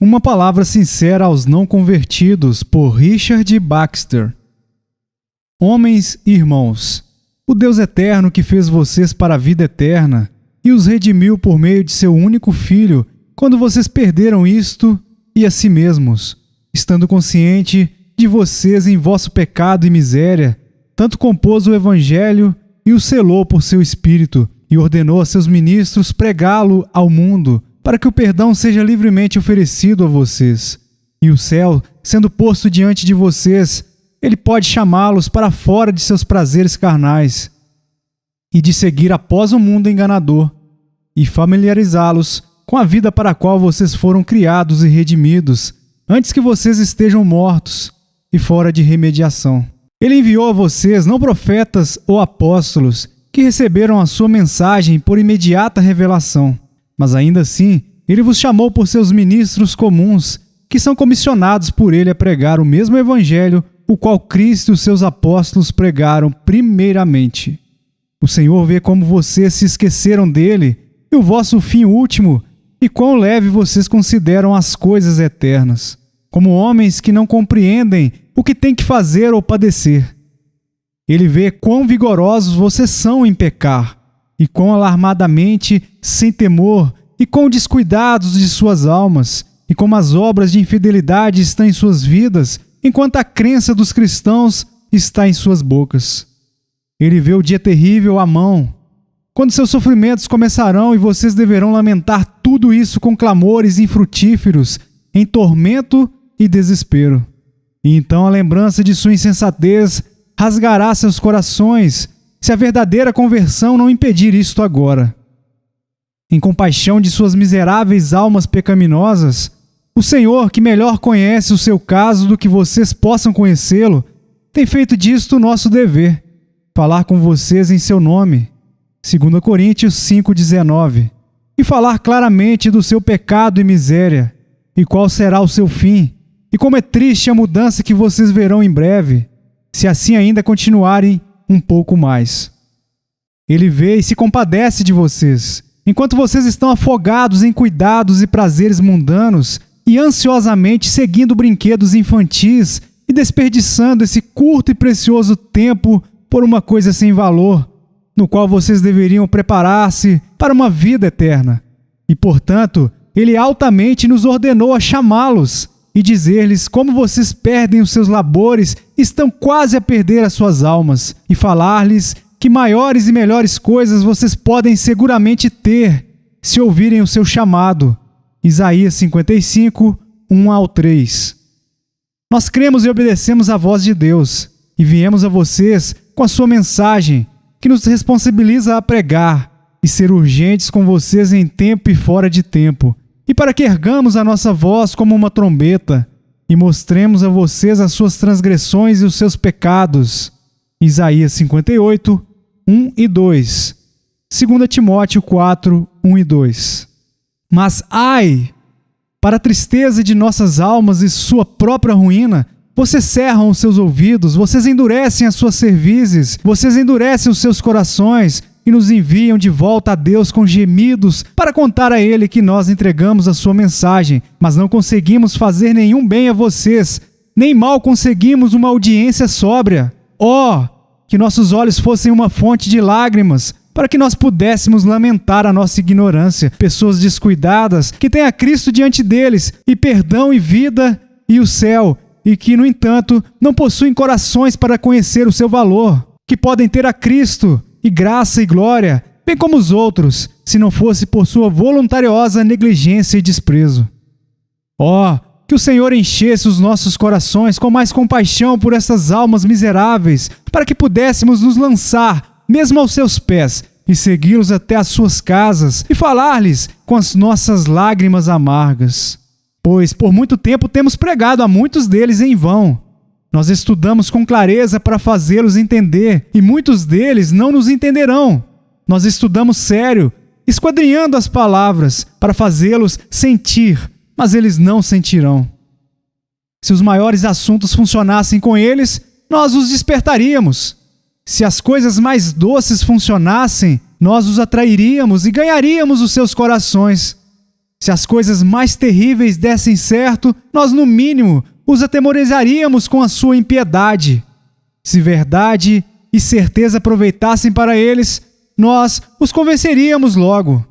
Uma palavra sincera aos não convertidos, por Richard Baxter. Homens e irmãos, o Deus eterno que fez vocês para a vida eterna e os redimiu por meio de seu único Filho, quando vocês perderam isto e a si mesmos, estando consciente de vocês em vosso pecado e miséria, tanto compôs o Evangelho e o selou por seu Espírito, e ordenou a seus ministros pregá-lo ao mundo, para que o perdão seja livremente oferecido a vocês. E o céu, sendo posto diante de vocês, ele pode chamá-los para fora de seus prazeres carnais, e de seguir após o mundo enganador, e familiarizá-los com a vida para a qual vocês foram criados e redimidos, antes que vocês estejam mortos e fora de remediação. Ele enviou a vocês não profetas ou apóstolos, que receberam a sua mensagem por imediata revelação, mas ainda assim, ele vos chamou por seus ministros comuns, que são comissionados por ele a pregar o mesmo evangelho, o qual Cristo e os seus apóstolos pregaram primeiramente. O Senhor vê como vocês se esqueceram dele e o vosso fim último, e quão leve vocês consideram as coisas eternas, como homens que não compreendem o que têm que fazer ou padecer. Ele vê quão vigorosos vocês são em pecar, e quão alarmadamente, sem temor, e quão descuidados de suas almas, e como as obras de infidelidade estão em suas vidas, enquanto a crença dos cristãos está em suas bocas. Ele vê o dia terrível à mão, quando seus sofrimentos começarão e vocês deverão lamentar tudo isso com clamores infrutíferos, em tormento e desespero. E então a lembrança de sua insensatez rasgará seus corações, se a verdadeira conversão não impedir isto agora. Em compaixão de suas miseráveis almas pecaminosas, o Senhor, que melhor conhece o seu caso do que vocês possam conhecê-lo, tem feito disto o nosso dever, falar com vocês em seu nome, 2 Coríntios 5,19, e falar claramente do seu pecado e miséria, e qual será o seu fim, e como é triste a mudança que vocês verão em breve, se assim ainda continuarem um pouco mais. Ele vê e se compadece de vocês, enquanto vocês estão afogados em cuidados e prazeres mundanos e ansiosamente seguindo brinquedos infantis e desperdiçando esse curto e precioso tempo por uma coisa sem valor, no qual vocês deveriam preparar-se para uma vida eterna. E, portanto, ele altamente nos ordenou a chamá-los e dizer-lhes como vocês perdem os seus labores e estão quase a perder as suas almas, e falar-lhes que maiores e melhores coisas vocês podem seguramente ter se ouvirem o seu chamado. Isaías 55, 1-3. Nós cremos e obedecemos a voz de Deus, e viemos a vocês com a sua mensagem, que nos responsabiliza a pregar e ser urgentes com vocês em tempo e fora de tempo, e para que ergamos a nossa voz como uma trombeta e mostremos a vocês as suas transgressões e os seus pecados. Isaías 58, 1-2. 2 Timóteo 4, 1-2. Mas, ai! Para a tristeza de nossas almas e sua própria ruína, vocês cerram os seus ouvidos, vocês endurecem as suas cervizes, vocês endurecem os seus corações e nos enviam de volta a Deus com gemidos para contar a Ele que nós entregamos a sua mensagem, mas não conseguimos fazer nenhum bem a vocês, nem mal conseguimos uma audiência sóbria. Oh, que nossos olhos fossem uma fonte de lágrimas, para que nós pudéssemos lamentar a nossa ignorância, pessoas descuidadas que têm a Cristo diante deles, e perdão e vida e o céu, e que, no entanto, não possuem corações para conhecer o seu valor, que podem ter a Cristo e graça e glória, bem como os outros, se não fosse por sua voluntariosa negligência e desprezo. Oh, que o Senhor enchesse os nossos corações com mais compaixão por essas almas miseráveis, para que pudéssemos nos lançar, mesmo aos seus pés, e segui-los até as suas casas, e falar-lhes com as nossas lágrimas amargas. Pois por muito tempo temos pregado a muitos deles em vão. Nós estudamos com clareza para fazê-los entender, e muitos deles não nos entenderão. Nós estudamos sério, esquadrinhando as palavras, para fazê-los sentir, mas eles não sentirão. Se os maiores assuntos funcionassem com eles, nós os despertaríamos. Se as coisas mais doces funcionassem, nós os atrairíamos e ganharíamos os seus corações. Se as coisas mais terríveis dessem certo, nós no mínimo os atemorizaríamos com a sua impiedade. Se verdade e certeza aproveitassem para eles, nós os convenceríamos logo.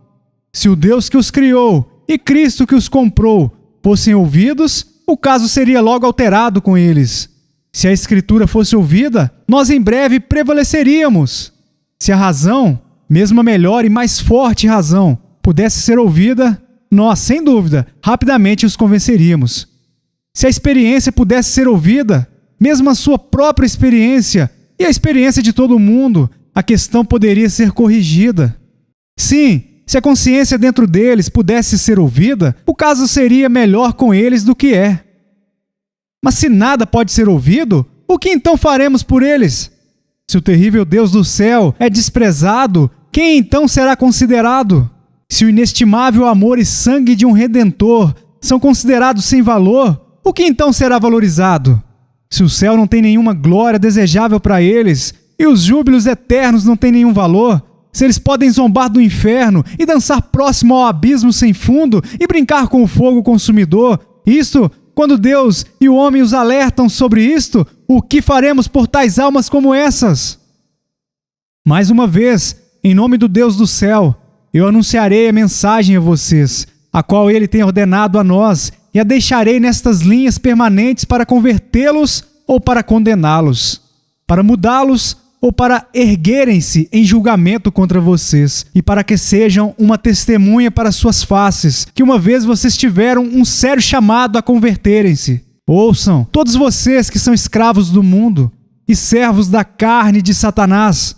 Se o Deus que os criou e Cristo que os comprou fossem ouvidos, o caso seria logo alterado com eles. Se a Escritura fosse ouvida, nós em breve prevaleceríamos. Se a razão, mesmo a melhor e mais forte razão, pudesse ser ouvida, nós, sem dúvida, rapidamente os convenceríamos. Se a experiência pudesse ser ouvida, mesmo a sua própria experiência e a experiência de todo mundo, a questão poderia ser corrigida. Sim, se a consciência dentro deles pudesse ser ouvida, o caso seria melhor com eles do que é. Mas se nada pode ser ouvido, o que então faremos por eles? Se o terrível Deus do céu é desprezado, quem então será considerado? Se o inestimável amor e sangue de um Redentor são considerados sem valor, o que então será valorizado? Se o céu não tem nenhuma glória desejável para eles, e os júbilos eternos não têm nenhum valor, se eles podem zombar do inferno e dançar próximo ao abismo sem fundo e brincar com o fogo consumidor, isto, quando Deus e o homem os alertam sobre isto, o que faremos por tais almas como essas? Mais uma vez, em nome do Deus do céu, eu anunciarei a mensagem a vocês, a qual Ele tem ordenado a nós, e a deixarei nestas linhas permanentes para convertê-los ou para condená-los, para mudá-los ou para erguerem-se em julgamento contra vocês, e para que sejam uma testemunha para suas faces, que uma vez vocês tiveram um sério chamado a converterem-se. Ouçam, todos vocês que são escravos do mundo e servos da carne de Satanás,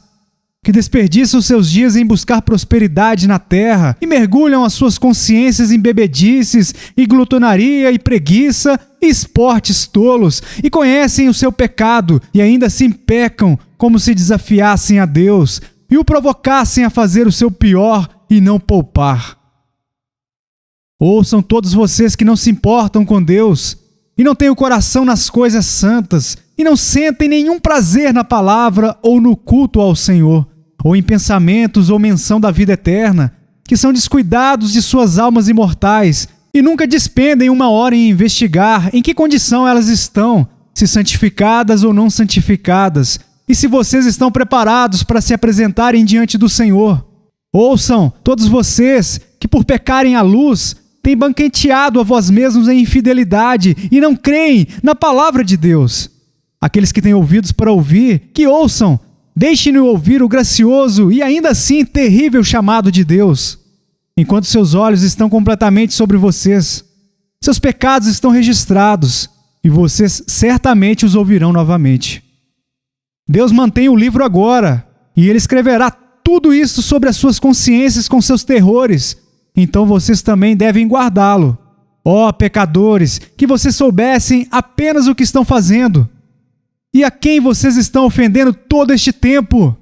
que desperdiçam seus dias em buscar prosperidade na terra e mergulham as suas consciências em bebedices e glutonaria e preguiça e esportes tolos, e conhecem o seu pecado e ainda assim pecam como se desafiassem a Deus e o provocassem a fazer o seu pior e não poupar. Ouçam todos vocês que não se importam com Deus e não têm o coração nas coisas santas e não sentem nenhum prazer na palavra ou no culto ao Senhor, ou em pensamentos ou menção da vida eterna, que são descuidados de suas almas imortais e nunca despendem uma hora em investigar em que condição elas estão, se santificadas ou não santificadas, e se vocês estão preparados para se apresentarem diante do Senhor. Ouçam, todos vocês que por pecarem à luz, têm banqueteado a vós mesmos em infidelidade e não creem na palavra de Deus. Aqueles que têm ouvidos para ouvir, que ouçam, deixem-no ouvir o gracioso e ainda assim terrível chamado de Deus. Enquanto seus olhos estão completamente sobre vocês, seus pecados estão registrados e vocês certamente os ouvirão novamente. Deus mantém o livro agora e Ele escreverá tudo isso sobre as suas consciências com seus terrores. Então vocês também devem guardá-lo. Ó pecadores, que vocês soubessem apenas o que estão fazendo. E a quem vocês estão ofendendo todo este tempo?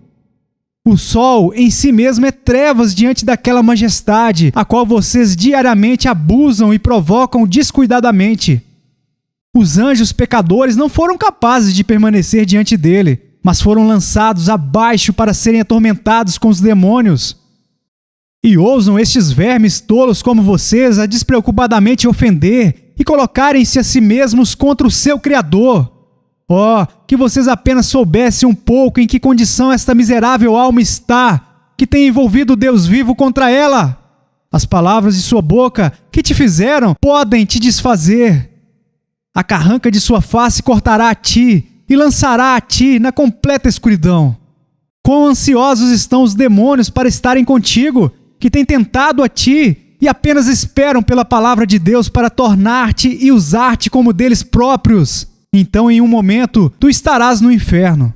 O sol em si mesmo é trevas diante daquela majestade, a qual vocês diariamente abusam e provocam descuidadamente. Os anjos pecadores não foram capazes de permanecer diante dele, mas foram lançados abaixo para serem atormentados com os demônios. E ousam estes vermes tolos como vocês a despreocupadamente ofender e colocarem-se a si mesmos contra o seu Criador. Oh, que vocês apenas soubessem um pouco em que condição esta miserável alma está, que tem envolvido o Deus vivo contra ela. As palavras de sua boca que te fizeram podem te desfazer. A carranca de sua face cortará a ti e lançará a ti na completa escuridão. Quão ansiosos estão os demônios para estarem contigo, que têm tentado a ti e apenas esperam pela palavra de Deus para tornar-te e usar-te como deles próprios. Então, em um momento, tu estarás no inferno.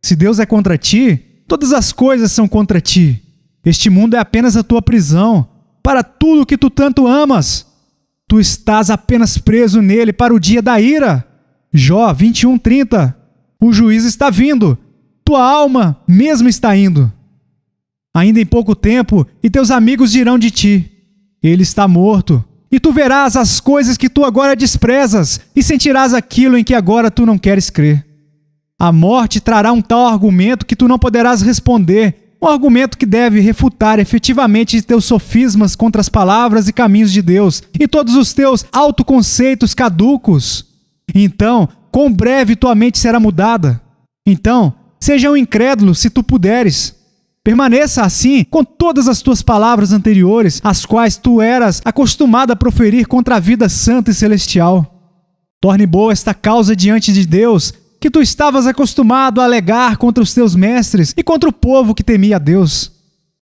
Se Deus é contra ti, todas as coisas são contra ti. Este mundo é apenas a tua prisão, para tudo que tu tanto amas. Tu estás apenas preso nele para o dia da ira. Jó 21:30. O juízo está vindo. Tua alma mesmo está indo. Ainda em pouco tempo, e teus amigos dirão de ti: ele está morto. E tu verás as coisas que tu agora desprezas, e sentirás aquilo em que agora tu não queres crer. A morte trará um tal argumento que tu não poderás responder, Um argumento que deve refutar efetivamente teus sofismas contra as palavras e caminhos de Deus e todos os teus autoconceitos caducos. Então, quão breve tua mente será mudada. Então, seja um incrédulo se tu puderes. Permaneça assim com todas as tuas palavras anteriores, as quais tu eras acostumado a proferir contra a vida santa e celestial. Torne boa esta causa diante de Deus, que tu estavas acostumado a alegar contra os teus mestres e contra o povo que temia a Deus.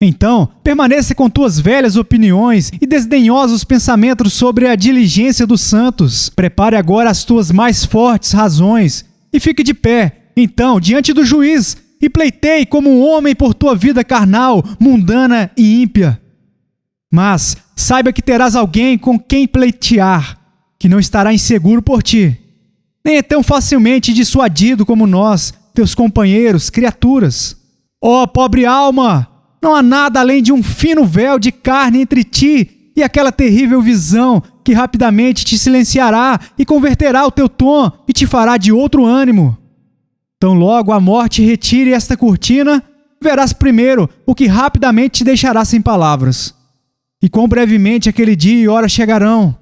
Então, permaneça com tuas velhas opiniões e desdenhosos pensamentos sobre a diligência dos santos. Prepare agora as tuas mais fortes razões e fique de pé, então, diante do juiz, e pleiteie como um homem por tua vida carnal, mundana e ímpia. Mas saiba que terás alguém com quem pleitear, que não estará inseguro por ti, nem é tão facilmente dissuadido como nós, teus companheiros, criaturas. Ó pobre alma, não há nada além de um fino véu de carne entre ti e aquela terrível visão que rapidamente te silenciará e converterá o teu tom e te fará de outro ânimo. Tão logo a morte retire esta cortina, verás primeiro o que rapidamente te deixará sem palavras. E quão brevemente aquele dia e hora chegarão,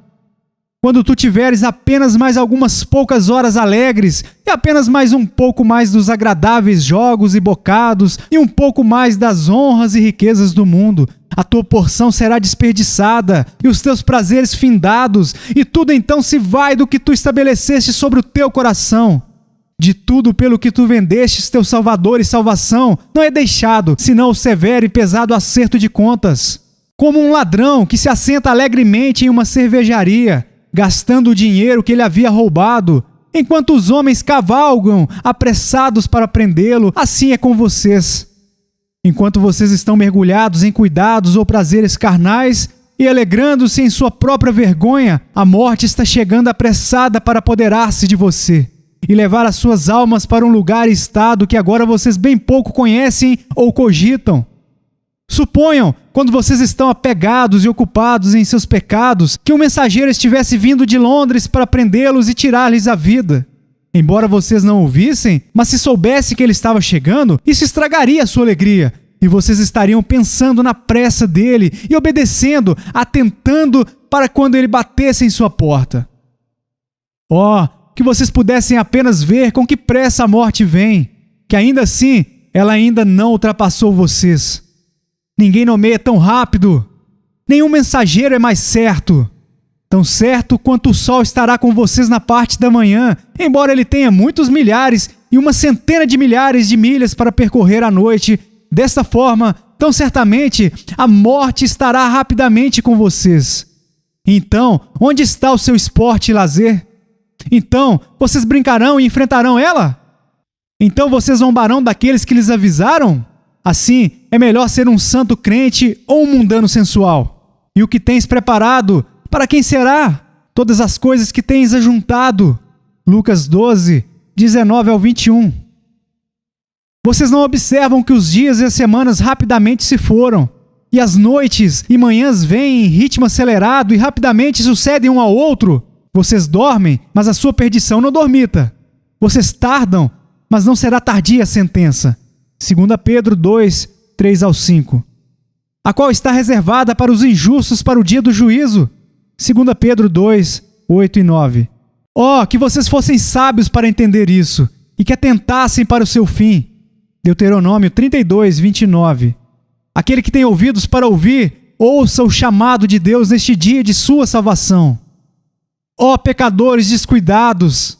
quando tu tiveres apenas mais algumas poucas horas alegres e apenas mais um pouco mais dos agradáveis jogos e bocados e um pouco mais das honras e riquezas do mundo, a tua porção será desperdiçada e os teus prazeres findados, e tudo então se vai do que tu estabeleceste sobre o teu coração. De tudo pelo que tu vendestes teu Salvador e salvação, não é deixado, senão o severo e pesado acerto de contas. Como um ladrão que se assenta alegremente em uma cervejaria, gastando o dinheiro que ele havia roubado, enquanto os homens cavalgam, apressados para prendê-lo, assim é com vocês. Enquanto vocês estão mergulhados em cuidados ou prazeres carnais e alegrando-se em sua própria vergonha, a morte está chegando apressada para apoderar-se de você e levar as suas almas para um lugar e estado que agora vocês bem pouco conhecem ou cogitam. Suponham, quando vocês estão apegados e ocupados em seus pecados, que um mensageiro estivesse vindo de Londres para prendê-los e tirar-lhes a vida. Embora vocês não o vissem, mas se soubessem que ele estava chegando, isso estragaria a sua alegria, e vocês estariam pensando na pressa dele e obedecendo, atentando para quando ele batesse em sua porta. Oh, que vocês pudessem apenas ver com que pressa a morte vem, que ainda assim ela ainda não ultrapassou vocês. Ninguém nomeia tão rápido. Nenhum mensageiro é mais certo. Tão certo quanto o sol estará com vocês na parte da manhã, embora ele tenha muitos milhares e uma centena de milhares de milhas para percorrer à noite. Desta forma, tão certamente, a morte estará rapidamente com vocês. Então, onde está o seu esporte e lazer? Então, vocês brincarão e enfrentarão ela? Então vocês zombarão daqueles que lhes avisaram? Assim, é melhor ser um santo crente ou um mundano sensual. E o que tens preparado, para quem será? Todas as coisas que tens ajuntado. Lucas 12, 19 ao 21. Vocês não observam que os dias e as semanas rapidamente se foram, e as noites e manhãs vêm em ritmo acelerado e rapidamente sucedem um ao outro? Vocês dormem, mas a sua perdição não dormita. Vocês tardam, mas não será tardia a sentença. 2 Pedro 2, 3 ao 5. A qual está reservada para os injustos para o dia do juízo. 2 Pedro 2, 8 e 9. Oh, que vocês fossem sábios para entender isso, e que atentassem para o seu fim. Deuteronômio 32, 29. Aquele que tem ouvidos para ouvir, ouça o chamado de Deus neste dia de sua salvação. Ó pecadores descuidados,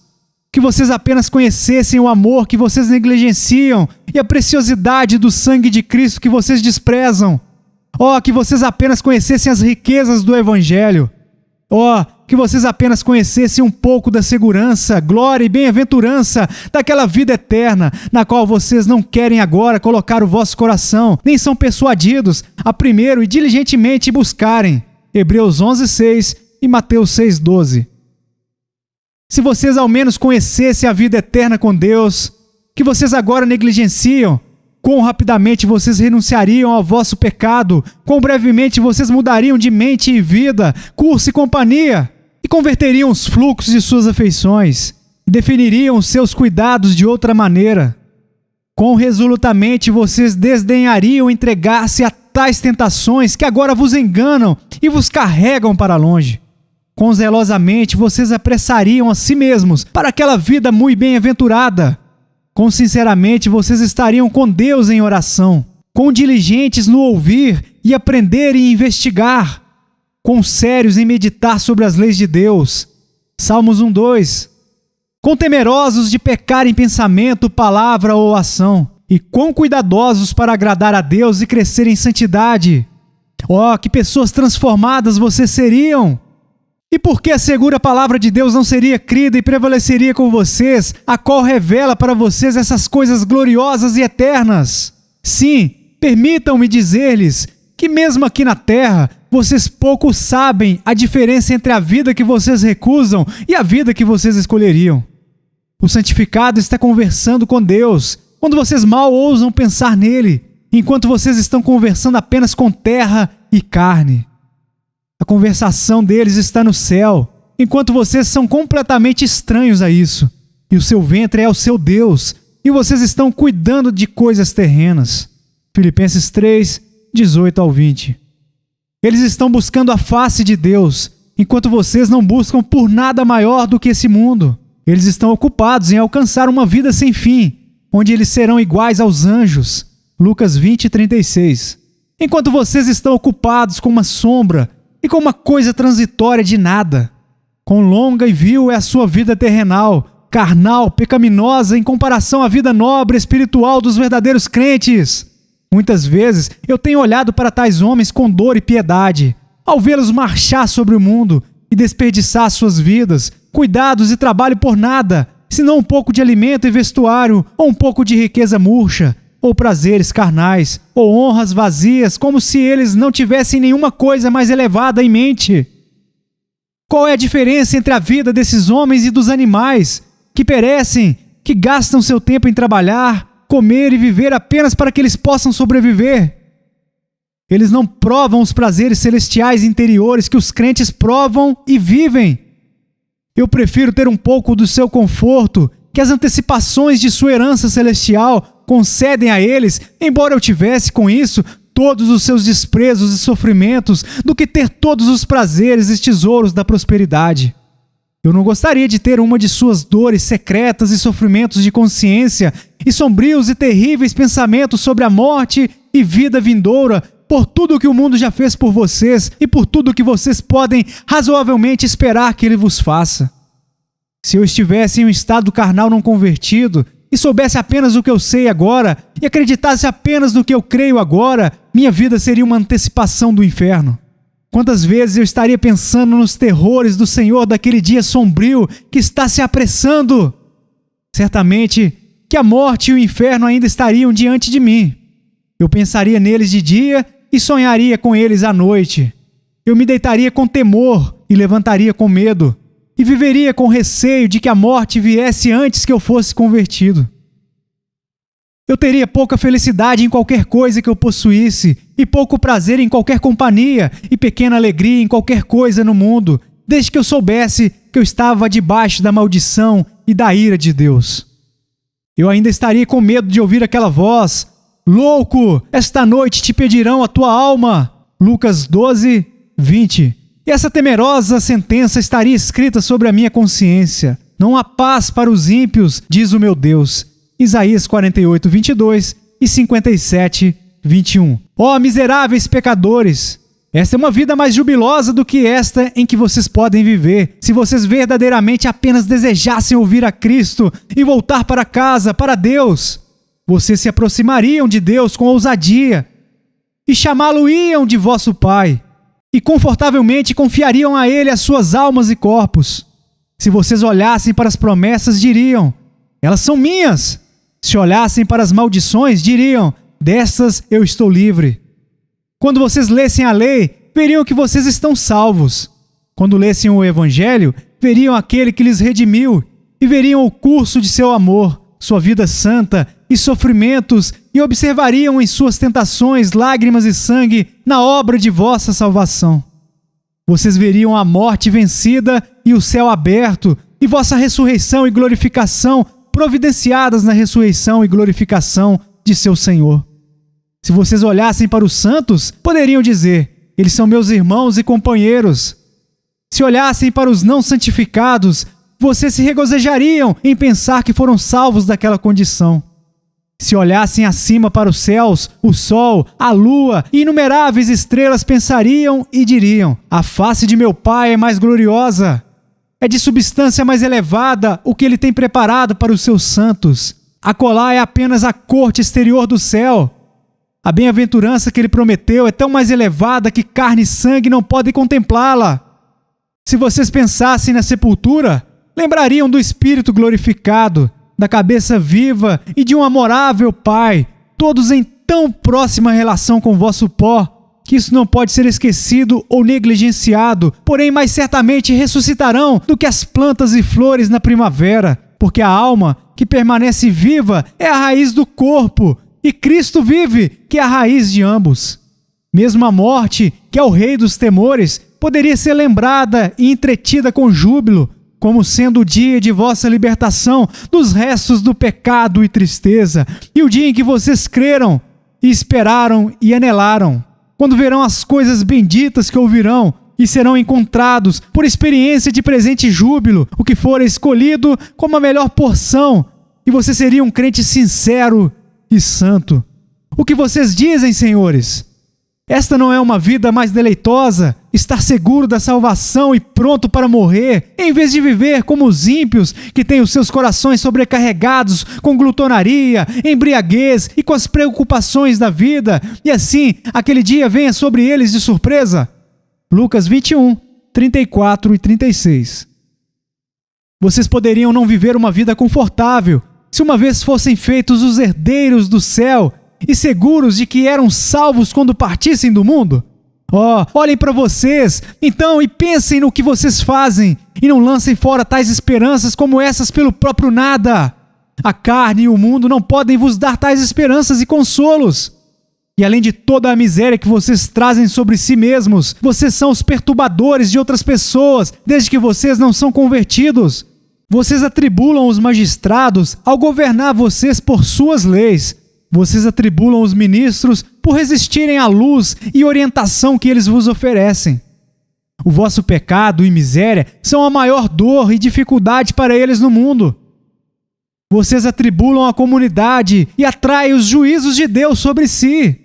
que vocês apenas conhecessem o amor que vocês negligenciam e a preciosidade do sangue de Cristo que vocês desprezam. Ó, que vocês apenas conhecessem as riquezas do Evangelho. Ó, que vocês apenas conhecessem um pouco da segurança, glória e bem-aventurança daquela vida eterna, na qual vocês não querem agora colocar o vosso coração, nem são persuadidos a primeiro e diligentemente buscarem. Hebreus 11, 6 e Mateus 6, 12. Se vocês ao menos conhecessem a vida eterna com Deus, que vocês agora negligenciam, quão rapidamente vocês renunciariam ao vosso pecado, quão brevemente vocês mudariam de mente e vida, curso e companhia, e converteriam os fluxos de suas afeições, e definiriam os seus cuidados de outra maneira. quão resolutamente vocês desdenhariam entregar-se a tais tentações que agora vos enganam e vos carregam para longe. Quão zelosamente vocês apressariam a si mesmos para aquela vida muito bem-aventurada. Quão sinceramente vocês estariam com Deus em oração. Quão diligentes no ouvir e aprender e investigar. Quão sérios em meditar sobre as leis de Deus. Salmos 1:2. Quão temerosos de pecar em pensamento, palavra ou ação. E quão cuidadosos para agradar a Deus e crescer em santidade. Oh, que pessoas transformadas vocês seriam! E por que a segura palavra de Deus não seria crida e prevaleceria com vocês, a qual revela para vocês essas coisas gloriosas e eternas? Sim, permitam-me dizer-lhes que mesmo aqui na terra, vocês pouco sabem a diferença entre a vida que vocês recusam e a vida que vocês escolheriam. O santificado está conversando com Deus, quando vocês mal ousam pensar nele, enquanto vocês estão conversando apenas com terra e carne. A conversação deles está no céu, enquanto vocês são completamente estranhos a isso. E o seu ventre é o seu Deus, e vocês estão cuidando de coisas terrenas. Filipenses 3:18-20. Eles estão buscando a face de Deus, enquanto vocês não buscam por nada maior do que esse mundo. Eles estão ocupados em alcançar uma vida sem fim, onde eles serão iguais aos anjos. Lucas 20:36. Enquanto vocês estão ocupados com uma sombra e com uma coisa transitória de nada. Quão longa e vil é a sua vida terrenal, carnal, pecaminosa em comparação à vida nobre e espiritual dos verdadeiros crentes. Muitas vezes eu tenho olhado para tais homens com dor e piedade, ao vê-los marchar sobre o mundo e desperdiçar suas vidas, cuidados e trabalho por nada, senão um pouco de alimento e vestuário, ou um pouco de riqueza murcha, ou prazeres carnais, ou honras vazias, como se eles não tivessem nenhuma coisa mais elevada em mente. Qual é a diferença entre a vida desses homens e dos animais, que perecem, que gastam seu tempo em trabalhar, comer e viver apenas para que eles possam sobreviver? Eles não provam os prazeres celestiais interiores que os crentes provam e vivem. Eu prefiro ter um pouco do seu conforto que as antecipações de sua herança celestial concedem a eles, embora eu tivesse com isso todos os seus desprezos e sofrimentos, do que ter todos os prazeres e tesouros da prosperidade. Eu não gostaria de ter uma de suas dores secretas e sofrimentos de consciência, e sombrios e terríveis pensamentos sobre a morte e vida vindoura, por tudo que o mundo já fez por vocês e por tudo que vocês podem razoavelmente esperar que ele vos faça. Se eu estivesse em um estado carnal não convertido, e soubesse apenas o que eu sei agora, e acreditasse apenas no que eu creio agora, minha vida seria uma antecipação do inferno. Quantas vezes eu estaria pensando nos terrores do Senhor daquele dia sombrio que está se apressando? Certamente que a morte e o inferno ainda estariam diante de mim. Eu pensaria neles de dia e sonharia com eles à noite. Eu me deitaria com temor e levantaria com medo, e viveria com receio de que a morte viesse antes que eu fosse convertido. Eu teria pouca felicidade em qualquer coisa que eu possuísse, e pouco prazer em qualquer companhia, e pequena alegria em qualquer coisa no mundo, desde que eu soubesse que eu estava debaixo da maldição e da ira de Deus. Eu ainda estaria com medo de ouvir aquela voz: louco, esta noite te pedirão a tua alma. Lucas 12:20. E essa temerosa sentença estaria escrita sobre a minha consciência: não há paz para os ímpios, diz o meu Deus. Isaías 48:22 e 57:21. Ó miseráveis pecadores! Esta é uma vida mais jubilosa do que esta em que vocês podem viver, se vocês verdadeiramente apenas desejassem ouvir a Cristo e voltar para casa, para Deus. Vocês se aproximariam de Deus com ousadia e chamá-lo-iam de vosso Pai, e confortavelmente confiariam a Ele as suas almas e corpos. Se vocês olhassem para as promessas, diriam: elas são minhas. Se olhassem para as maldições, diriam: destas eu estou livre. Quando vocês lessem a lei, veriam que vocês estão salvos. Quando lessem o Evangelho, veriam aquele que lhes redimiu, e veriam o curso de seu amor, sua vida santa e sofrimentos, e observariam em suas tentações lágrimas e sangue na obra de vossa salvação. Vocês veriam a morte vencida e o céu aberto, e vossa ressurreição e glorificação providenciadas na ressurreição e glorificação de seu Senhor. Se vocês olhassem para os santos, poderiam dizer: eles são meus irmãos e companheiros. Se olhassem para os não santificados, vocês se regozijariam em pensar que foram salvos daquela condição. Se olhassem acima para os céus, o sol, a lua e inumeráveis estrelas, pensariam e diriam: a face de meu Pai é mais gloriosa. É de substância mais elevada o que Ele tem preparado para os seus santos. Acolá é apenas a corte exterior do céu. A bem-aventurança que Ele prometeu é tão mais elevada que carne e sangue não podem contemplá-la. Se vocês pensassem na sepultura, lembrariam do Espírito glorificado, da cabeça viva e de um amorável Pai, todos em tão próxima relação com o vosso pó, que isso não pode ser esquecido ou negligenciado, porém mais certamente ressuscitarão do que as plantas e flores na primavera, porque a alma que permanece viva é a raiz do corpo, e Cristo vive, que é a raiz de ambos. Mesmo a morte, que é o rei dos temores, poderia ser lembrada e entretida com júbilo, como sendo o dia de vossa libertação dos restos do pecado e tristeza, e o dia em que vocês creram, e esperaram e anelaram, quando verão as coisas benditas que ouvirão, e serão encontrados, por experiência de presente júbilo, o que for escolhido como a melhor porção, e você seria um crente sincero e santo. O que vocês dizem, senhores? Esta não é uma vida mais deleitosa? Estar seguro da salvação e pronto para morrer, em vez de viver como os ímpios, que têm os seus corações sobrecarregados com glutonaria, embriaguez e com as preocupações da vida, e assim aquele dia venha sobre eles de surpresa? Lucas 21, 34 e 36. Vocês poderiam não viver uma vida confortável, se uma vez fossem feitos os herdeiros do céu, e seguros de que eram salvos quando partissem do mundo? Olhem para vocês, então, e pensem no que vocês fazem, e não lancem fora tais esperanças como essas pelo próprio nada. A carne e o mundo não podem vos dar tais esperanças e consolos. E além de toda a miséria que vocês trazem sobre si mesmos, vocês são os perturbadores de outras pessoas, desde que vocês não são convertidos. Vocês atribulam os magistrados ao governar vocês por suas leis. Vocês atribulam os ministros por resistirem à luz e orientação que eles vos oferecem. O vosso pecado e miséria são a maior dor e dificuldade para eles no mundo. Vocês atribulam a comunidade e atraem os juízos de Deus sobre si.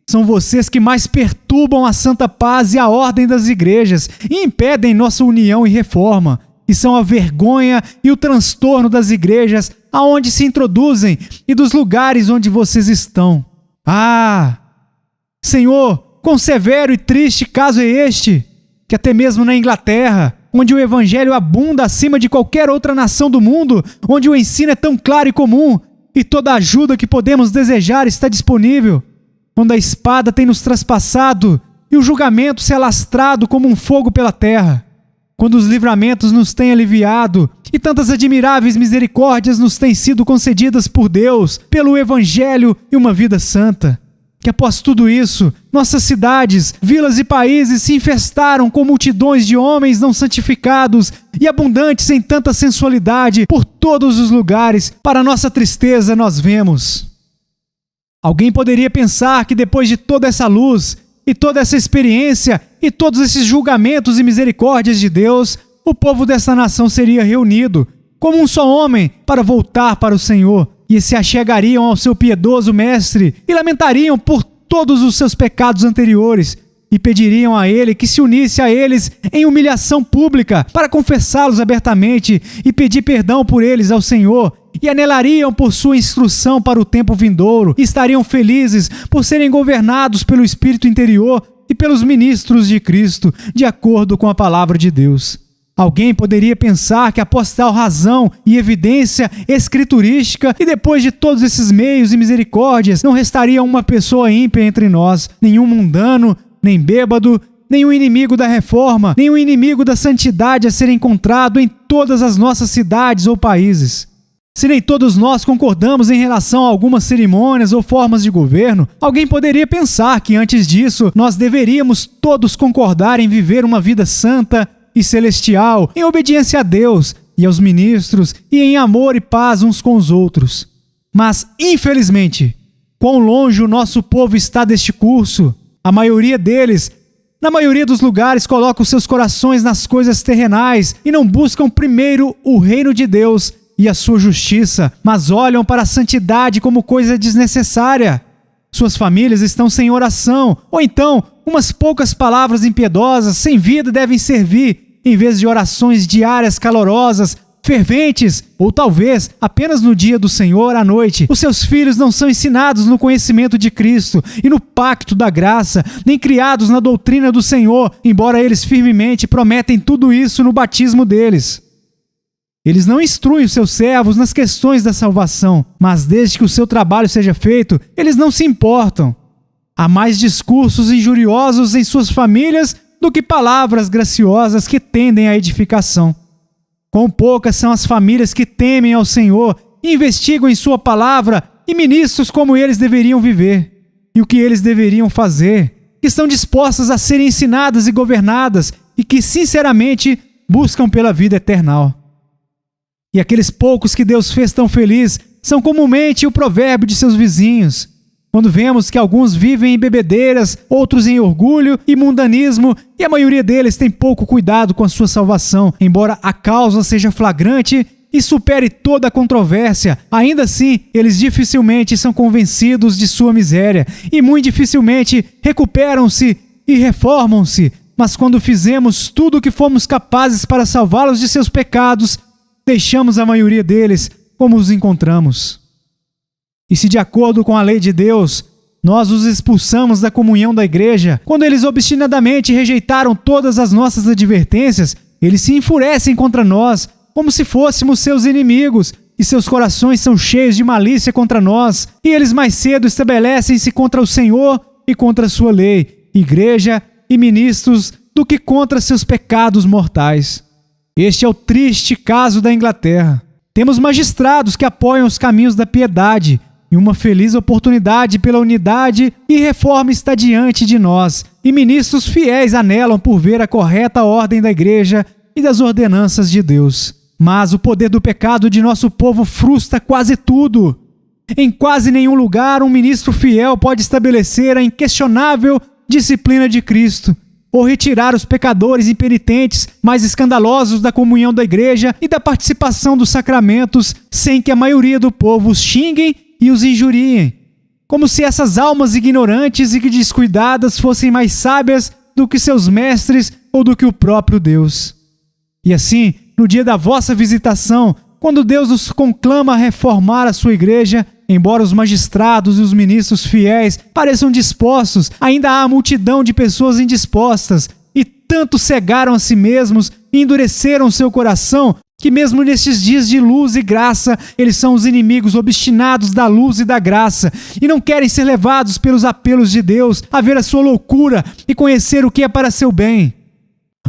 São vocês que mais perturbam a santa paz e a ordem das igrejas e impedem nossa união e reforma. E são a vergonha e o transtorno das igrejas aonde se introduzem e dos lugares onde vocês estão. Senhor, quão severo e triste caso é este, que até mesmo na Inglaterra, onde o evangelho abunda acima de qualquer outra nação do mundo, onde o ensino é tão claro e comum, e toda a ajuda que podemos desejar está disponível, quando a espada tem nos traspassado e o julgamento se alastrado como um fogo pela terra, quando os livramentos nos têm aliviado e tantas admiráveis misericórdias nos têm sido concedidas por Deus, pelo Evangelho e uma vida santa. Que após tudo isso, nossas cidades, vilas e países se infestaram com multidões de homens não santificados e abundantes em tanta sensualidade por todos os lugares, para nossa tristeza nós vemos. Alguém poderia pensar que depois de toda essa luz e toda essa experiência e todos esses julgamentos e misericórdias de Deus, o povo dessa nação seria reunido como um só homem para voltar para o Senhor, e se achegariam ao seu piedoso mestre e lamentariam por todos os seus pecados anteriores e pediriam a ele que se unisse a eles em humilhação pública para confessá-los abertamente e pedir perdão por eles ao Senhor, e anelariam por sua instrução para o tempo vindouro e estariam felizes por serem governados pelo Espírito interior e pelos ministros de Cristo, de acordo com a palavra de Deus. Alguém poderia pensar que após tal razão e evidência escriturística e depois de todos esses meios e misericórdias, não restaria uma pessoa ímpia entre nós, nenhum mundano, nem bêbado, nenhum inimigo da reforma, nenhum inimigo da santidade a ser encontrado em todas as nossas cidades ou países. Se nem todos nós concordamos em relação a algumas cerimônias ou formas de governo, alguém poderia pensar que antes disso nós deveríamos todos concordar em viver uma vida santa e celestial, em obediência a Deus, e aos ministros, e em amor e paz uns com os outros. Mas, infelizmente, quão longe o nosso povo está deste curso. A maioria deles, na maioria dos lugares, coloca os seus corações nas coisas terrenais e não buscam primeiro o reino de Deus e a sua justiça, mas olham para a santidade como coisa desnecessária. Suas famílias estão sem oração, ou então umas poucas palavras impiedosas, sem vida, devem servir, em vez de orações diárias calorosas, ferventes, ou talvez apenas no dia do Senhor à noite. Os seus filhos não são ensinados no conhecimento de Cristo e no pacto da graça, nem criados na doutrina do Senhor, embora eles firmemente prometem tudo isso no batismo deles. Eles não instruem os seus servos nas questões da salvação, mas desde que o seu trabalho seja feito, eles não se importam. Há mais discursos injuriosos em suas famílias do que palavras graciosas que tendem à edificação. Quão poucas são as famílias que temem ao Senhor, investigam em sua palavra e ministros como eles deveriam viver e o que eles deveriam fazer, que estão dispostas a serem ensinadas e governadas e que, sinceramente, buscam pela vida eterna. E aqueles poucos que Deus fez tão feliz são comumente o provérbio de seus vizinhos. Quando vemos que alguns vivem em bebedeiras, outros em orgulho e mundanismo, e a maioria deles tem pouco cuidado com a sua salvação, embora a causa seja flagrante e supere toda a controvérsia, ainda assim, eles dificilmente são convencidos de sua miséria e muito dificilmente recuperam-se e reformam-se. Mas quando fizemos tudo o que fomos capazes para salvá-los de seus pecados, deixamos a maioria deles como os encontramos. E se, de acordo com a lei de Deus, nós os expulsamos da comunhão da igreja, quando eles obstinadamente rejeitaram todas as nossas advertências, eles se enfurecem contra nós, como se fôssemos seus inimigos, e seus corações são cheios de malícia contra nós, e eles mais cedo estabelecem-se contra o Senhor e contra a sua lei, igreja e ministros, do que contra seus pecados mortais. Este é o triste caso da Inglaterra. Temos magistrados que apoiam os caminhos da piedade, e uma feliz oportunidade pela unidade e reforma está diante de nós, e ministros fiéis anelam por ver a correta ordem da igreja e das ordenanças de Deus. Mas o poder do pecado de nosso povo frustra quase tudo. Em quase nenhum lugar um ministro fiel pode estabelecer a inquestionável disciplina de Cristo, ou retirar os pecadores impenitentes mais escandalosos da comunhão da igreja e da participação dos sacramentos, sem que a maioria do povo os xinguem e os injuriem, como se essas almas ignorantes e descuidadas fossem mais sábias do que seus mestres ou do que o próprio Deus. E assim, no dia da vossa visitação, quando Deus nos conclama a reformar a sua igreja, embora os magistrados e os ministros fiéis pareçam dispostos, ainda há multidão de pessoas indispostas, e tanto cegaram a si mesmos e endureceram seu coração, que mesmo nestes dias de luz e graça, eles são os inimigos obstinados da luz e da graça, e não querem ser levados pelos apelos de Deus a ver a sua loucura e conhecer o que é para seu bem.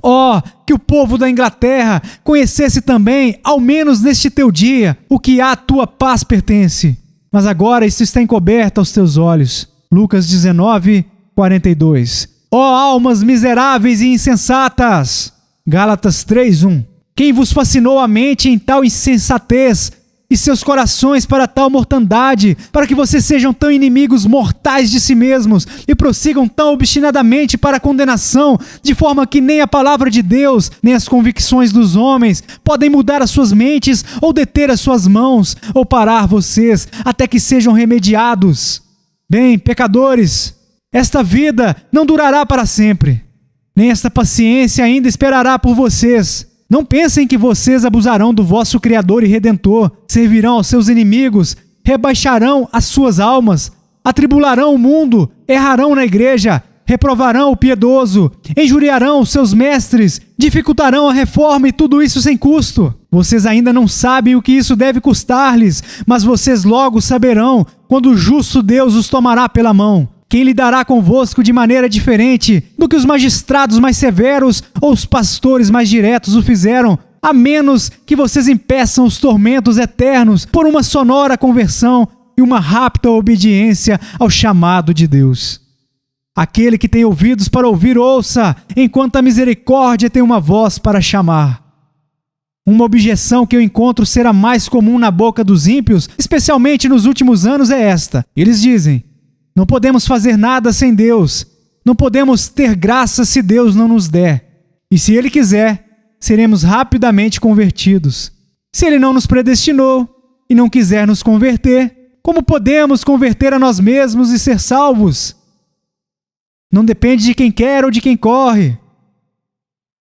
Oh, que o povo da Inglaterra conhecesse também, ao menos neste teu dia, o que à tua paz pertence. Mas agora isso está encoberto aos teus olhos. Lucas 19, 42. Ó almas miseráveis e insensatas! Gálatas 3, 1. Quem vos fascinou a mente em tal insensatez e seus corações para tal mortandade, para que vocês sejam tão inimigos mortais de si mesmos e prossigam tão obstinadamente para a condenação, de forma que nem a palavra de Deus, nem as convicções dos homens podem mudar as suas mentes ou deter as suas mãos ou parar vocês até que sejam remediados. Bem, pecadores, esta vida não durará para sempre, nem esta paciência ainda esperará por vocês. Não pensem que vocês abusarão do vosso Criador e Redentor, servirão aos seus inimigos, rebaixarão as suas almas, atribularão o mundo, errarão na igreja, reprovarão o piedoso, injuriarão os seus mestres, dificultarão a reforma e tudo isso sem custo. Vocês ainda não sabem o que isso deve custar-lhes, mas vocês logo saberão, quando o justo Deus os tomará pela mão. Quem lidará convosco de maneira diferente do que os magistrados mais severos ou os pastores mais diretos o fizeram, a menos que vocês impeçam os tormentos eternos por uma sonora conversão e uma rápida obediência ao chamado de Deus. Aquele que tem ouvidos para ouvir, ouça, enquanto a misericórdia tem uma voz para chamar. Uma objeção que eu encontro ser a mais comum na boca dos ímpios, especialmente nos últimos anos, é esta. Eles dizem: não podemos fazer nada sem Deus. Não podemos ter graça se Deus não nos der. E se Ele quiser, seremos rapidamente convertidos. Se Ele não nos predestinou e não quiser nos converter, como podemos converter a nós mesmos e ser salvos? Não depende de quem quer ou de quem corre.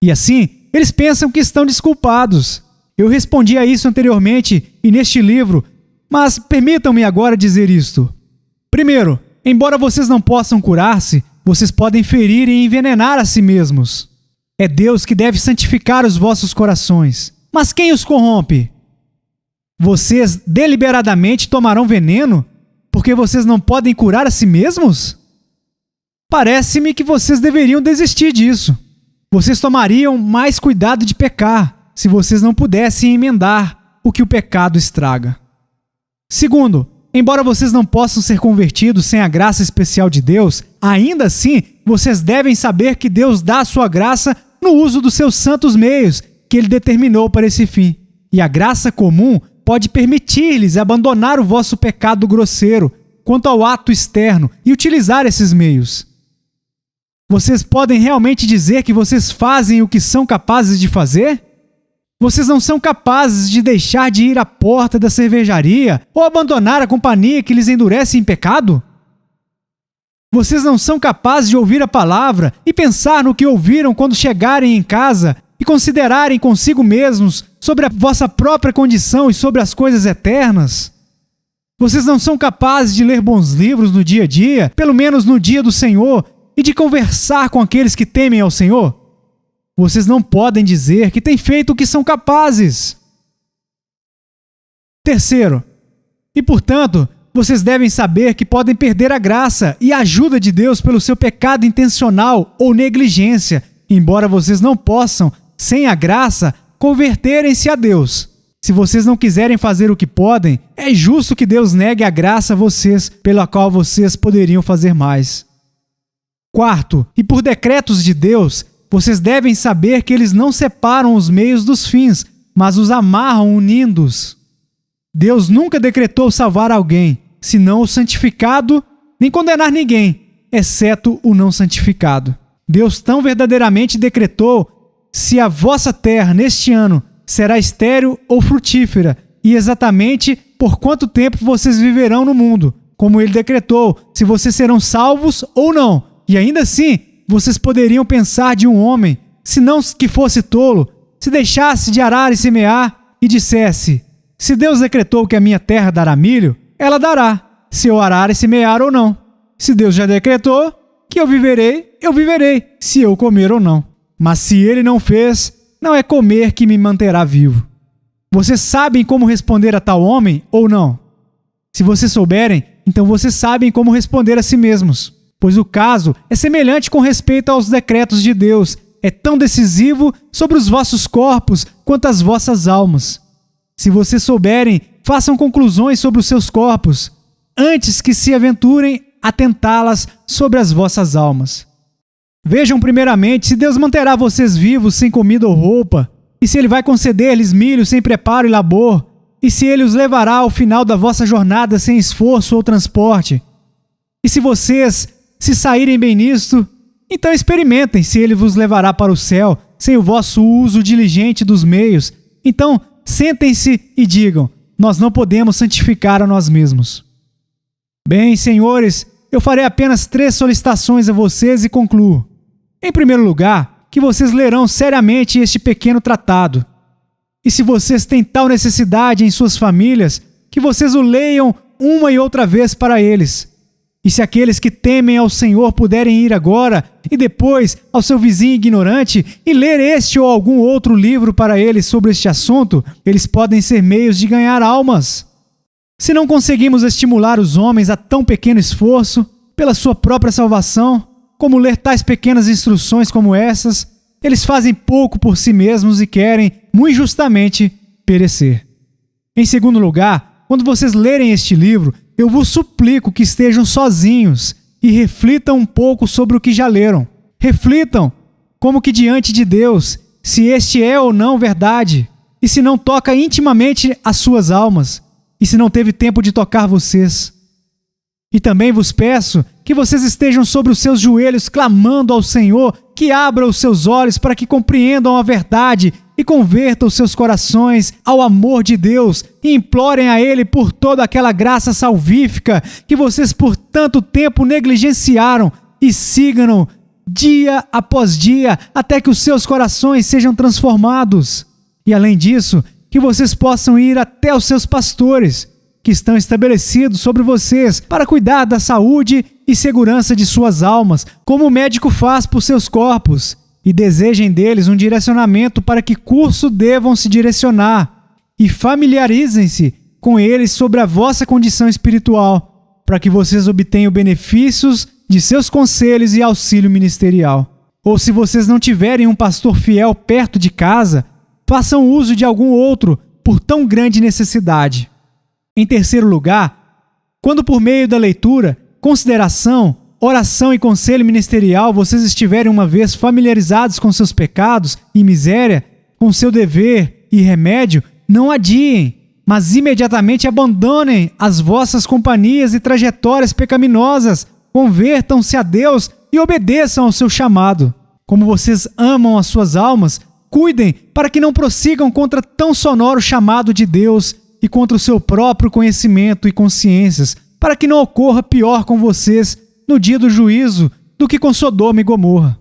E assim, eles pensam que estão desculpados. Eu respondi a isso anteriormente e neste livro, mas permitam-me agora dizer isto. Primeiro, embora vocês não possam curar-se, vocês podem ferir e envenenar a si mesmos. É Deus que deve santificar os vossos corações. Mas quem os corrompe? Vocês deliberadamente tomarão veneno porque vocês não podem curar a si mesmos? Parece-me que vocês deveriam desistir disso. Vocês tomariam mais cuidado de pecar se vocês não pudessem emendar o que o pecado estraga. Segundo, embora vocês não possam ser convertidos sem a graça especial de Deus, ainda assim, vocês devem saber que Deus dá a sua graça no uso dos seus santos meios que Ele determinou para esse fim. E a graça comum pode permitir-lhes abandonar o vosso pecado grosseiro quanto ao ato externo e utilizar esses meios. Vocês podem realmente dizer que vocês fazem o que são capazes de fazer? Vocês não são capazes de deixar de ir à porta da cervejaria ou abandonar a companhia que lhes endurece em pecado? Vocês não são capazes de ouvir a palavra e pensar no que ouviram quando chegarem em casa e considerarem consigo mesmos sobre a vossa própria condição e sobre as coisas eternas? Vocês não são capazes de ler bons livros no dia a dia, pelo menos no dia do Senhor, e de conversar com aqueles que temem ao Senhor? Vocês não podem dizer que têm feito o que são capazes. Terceiro, e portanto, vocês devem saber que podem perder a graça e a ajuda de Deus pelo seu pecado intencional ou negligência, embora vocês não possam, sem a graça, converterem-se a Deus. Se vocês não quiserem fazer o que podem, é justo que Deus negue a graça a vocês, pela qual vocês poderiam fazer mais. Quarto, e por decretos de Deus, vocês devem saber que eles não separam os meios dos fins, mas os amarram unindo-os. Deus nunca decretou salvar alguém, senão o santificado, nem condenar ninguém, exceto o não santificado. Deus tão verdadeiramente decretou se a vossa terra neste ano será estéril ou frutífera, e exatamente por quanto tempo vocês viverão no mundo, como Ele decretou se vocês serão salvos ou não. E ainda assim, vocês poderiam pensar de um homem, se não que fosse tolo, se deixasse de arar e semear e dissesse: se Deus decretou que a minha terra dará milho, ela dará, se eu arar e semear ou não. Se Deus já decretou que eu viverei, se eu comer ou não. Mas se Ele não fez, não é comer que me manterá vivo. Vocês sabem como responder a tal homem ou não? Se vocês souberem, então vocês sabem como responder a si mesmos. Pois o caso é semelhante com respeito aos decretos de Deus, é tão decisivo sobre os vossos corpos quanto as vossas almas. Se vocês souberem, façam conclusões sobre os seus corpos, antes que se aventurem a tentá-las sobre as vossas almas. Vejam primeiramente se Deus manterá vocês vivos sem comida ou roupa, e se Ele vai conceder-lhes milho sem preparo e labor, e se Ele os levará ao final da vossa jornada sem esforço ou transporte. E se vocês se saírem bem nisto, então experimentem se Ele vos levará para o céu sem o vosso uso diligente dos meios. Então sentem-se e digam: nós não podemos santificar a nós mesmos. Bem, senhores, eu farei apenas 3 solicitações a vocês e concluo. Em primeiro lugar, que vocês lerão seriamente este pequeno tratado. E se vocês têm tal necessidade em suas famílias, que vocês o leiam uma e outra vez para eles. E se aqueles que temem ao Senhor puderem ir agora e depois ao seu vizinho ignorante e ler este ou algum outro livro para eles sobre este assunto, eles podem ser meios de ganhar almas. Se não conseguimos estimular os homens a tão pequeno esforço pela sua própria salvação, como ler tais pequenas instruções como essas, eles fazem pouco por si mesmos e querem, muito injustamente, perecer. Em segundo lugar, quando vocês lerem este livro, eu vos suplico que estejam sozinhos e reflitam um pouco sobre o que já leram. Reflitam, como que diante de Deus, se este é ou não verdade. e se não toca intimamente as suas almas, e se não teve tempo de tocar vocês? E também vos peço que vocês estejam sobre os seus joelhos clamando ao Senhor que abra os seus olhos para que compreendam a verdade e convertam os seus corações ao amor de Deus e implorem a Ele por toda aquela graça salvífica que vocês por tanto tempo negligenciaram, e sigam-no dia após dia até que os seus corações sejam transformados. E além disso, que vocês possam ir até os seus pastores, que estão estabelecidos sobre vocês para cuidar da saúde e segurança de suas almas, como o médico faz por seus corpos, e desejem deles um direcionamento para que curso devam se direcionar, e familiarizem-se com eles sobre a vossa condição espiritual, para que vocês obtenham benefícios de seus conselhos e auxílio ministerial. Ou se vocês não tiverem um pastor fiel perto de casa, façam uso de algum outro por tão grande necessidade. Em terceiro lugar, quando por meio da leitura, consideração, oração e conselho ministerial vocês estiverem uma vez familiarizados com seus pecados e miséria, com seu dever e remédio, não adiem, mas imediatamente abandonem as vossas companhias e trajetórias pecaminosas, convertam-se a Deus e obedeçam ao seu chamado. Como vocês amam as suas almas, cuidem para que não prossigam contra tão sonoro chamado de Deus e contra o seu próprio conhecimento e consciências, para que não ocorra pior com vocês no dia do juízo do que com Sodoma e Gomorra.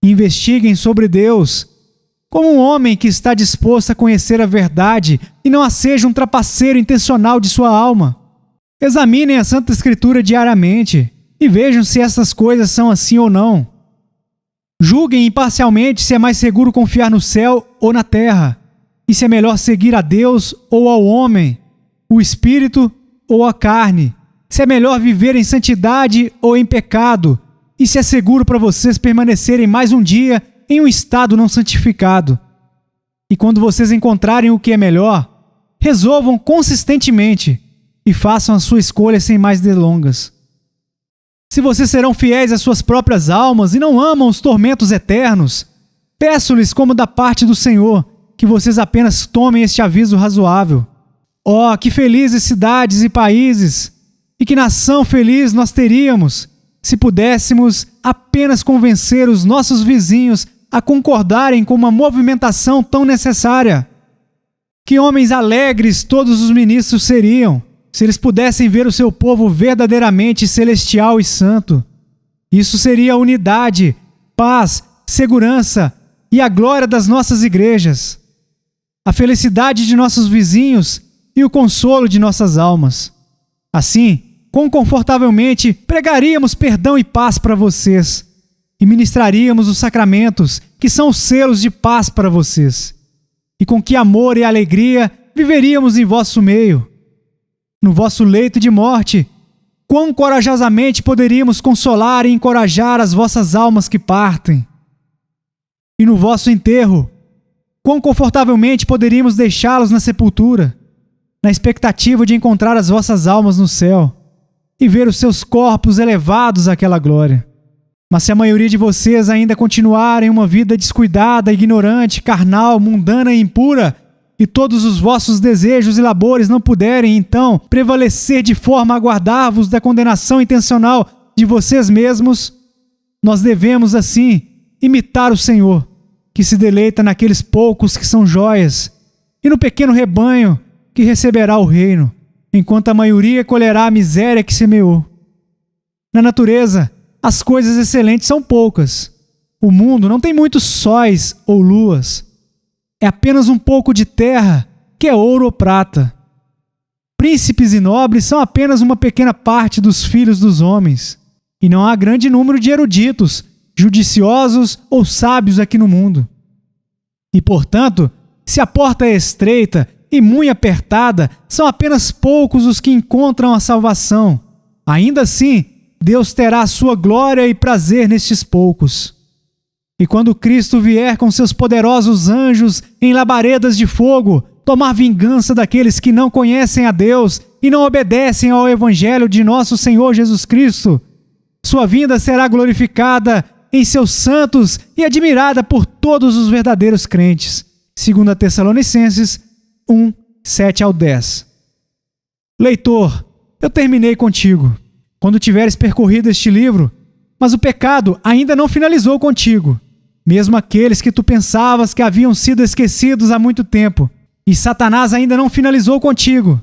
Investiguem sobre Deus, como um homem que está disposto a conhecer a verdade e não a seja um trapaceiro intencional de sua alma. Examinem a Santa Escritura diariamente e vejam se essas coisas são assim ou não. Julguem imparcialmente se é mais seguro confiar no céu ou na terra, e se é melhor seguir a Deus ou ao homem, o espírito ou a carne, se é melhor viver em santidade ou em pecado, e se é seguro para vocês permanecerem mais um dia em um estado não santificado. E quando vocês encontrarem o que é melhor, resolvam consistentemente e façam a sua escolha sem mais delongas. Se vocês serão fiéis às suas próprias almas e não amam os tormentos eternos, peço-lhes como da parte do Senhor, que vocês apenas tomem este aviso razoável. Oh, que felizes cidades e países, e que nação feliz nós teríamos, se pudéssemos apenas convencer os nossos vizinhos a concordarem com uma movimentação tão necessária. Que homens alegres todos os ministros seriam, se eles pudessem ver o seu povo verdadeiramente celestial e santo. Isso seria a unidade, paz, segurança e a glória das nossas igrejas, a felicidade de nossos vizinhos e o consolo de nossas almas. Assim, quão confortavelmente pregaríamos perdão e paz para vocês e ministraríamos os sacramentos, que são os selos de paz para vocês. E com que amor e alegria viveríamos em vosso meio. No vosso leito de morte, quão corajosamente poderíamos consolar e encorajar as vossas almas que partem. E no vosso enterro, quão confortavelmente poderíamos deixá-los na sepultura, na expectativa de encontrar as vossas almas no céu e ver os seus corpos elevados àquela glória. Mas se a maioria de vocês ainda continuarem uma vida descuidada, ignorante, carnal, mundana e impura, e todos os vossos desejos e labores não puderem, então, prevalecer de forma a guardar-vos da condenação intencional de vocês mesmos, nós devemos, assim, imitar o Senhor, que se deleita naqueles poucos que são joias, e no pequeno rebanho que receberá o reino, enquanto a maioria colherá a miséria que semeou. Na natureza, as coisas excelentes são poucas. O mundo não tem muitos sóis ou luas. É apenas um pouco de terra, que é ouro ou prata. Príncipes e nobres são apenas uma pequena parte dos filhos dos homens, e não há grande número de eruditos, judiciosos ou sábios aqui no mundo. E, portanto, se a porta é estreita e muito apertada, são apenas poucos os que encontram a salvação. Ainda assim, Deus terá a sua glória e prazer nestes poucos. E quando Cristo vier com seus poderosos anjos em labaredas de fogo, tomar vingança daqueles que não conhecem a Deus e não obedecem ao Evangelho de nosso Senhor Jesus Cristo, sua vinda será glorificada em seus santos e admirada por todos os verdadeiros crentes. 2 Tessalonicenses 1, 7 ao 10. Leitor, eu terminei contigo, quando tiveres percorrido este livro, mas o pecado ainda não finalizou contigo, mesmo aqueles que tu pensavas que haviam sido esquecidos há muito tempo, e Satanás ainda não finalizou contigo,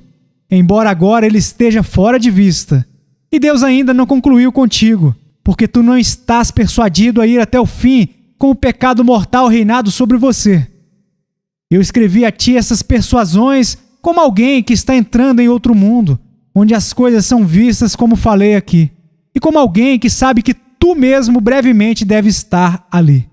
embora agora ele esteja fora de vista. E Deus ainda não concluiu contigo, porque tu não estás persuadido a ir até o fim com o pecado mortal reinado sobre você. Eu escrevi a ti essas persuasões como alguém que está entrando em outro mundo, onde as coisas são vistas como falei aqui, e como alguém que sabe que tu mesmo brevemente deve estar ali.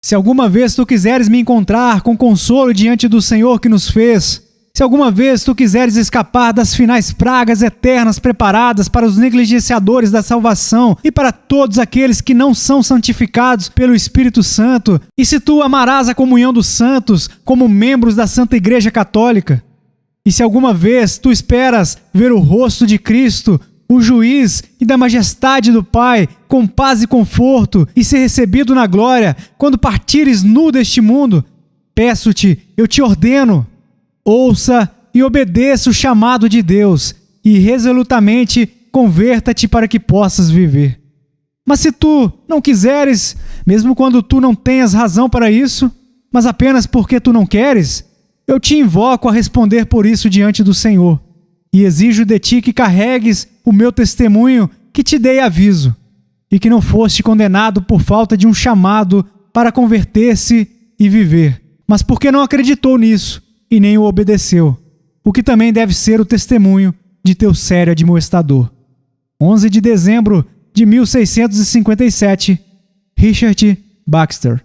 Se alguma vez tu quiseres me encontrar com consolo diante do Senhor que nos fez, se alguma vez tu quiseres escapar das finais pragas eternas preparadas para os negligenciadores da salvação e para todos aqueles que não são santificados pelo Espírito Santo, e se tu amarás a comunhão dos santos como membros da Santa Igreja Católica, e se alguma vez tu esperas ver o rosto de Cristo, o juiz, e da majestade do Pai, com paz e conforto, e ser recebido na glória, quando partires nu deste mundo, peço-te, eu te ordeno, ouça e obedeça o chamado de Deus, e resolutamente converta-te para que possas viver. Mas se tu não quiseres, mesmo quando tu não tenhas razão para isso, mas apenas porque tu não queres, eu te invoco a responder por isso diante do Senhor, e exijo de ti que carregues o meu testemunho que te dei aviso, e que não foste condenado por falta de um chamado para converter-se e viver, mas porque não acreditou nisso e nem o obedeceu, o que também deve ser o testemunho de teu sério admoestador. 11 de dezembro de 1657, Richard Baxter.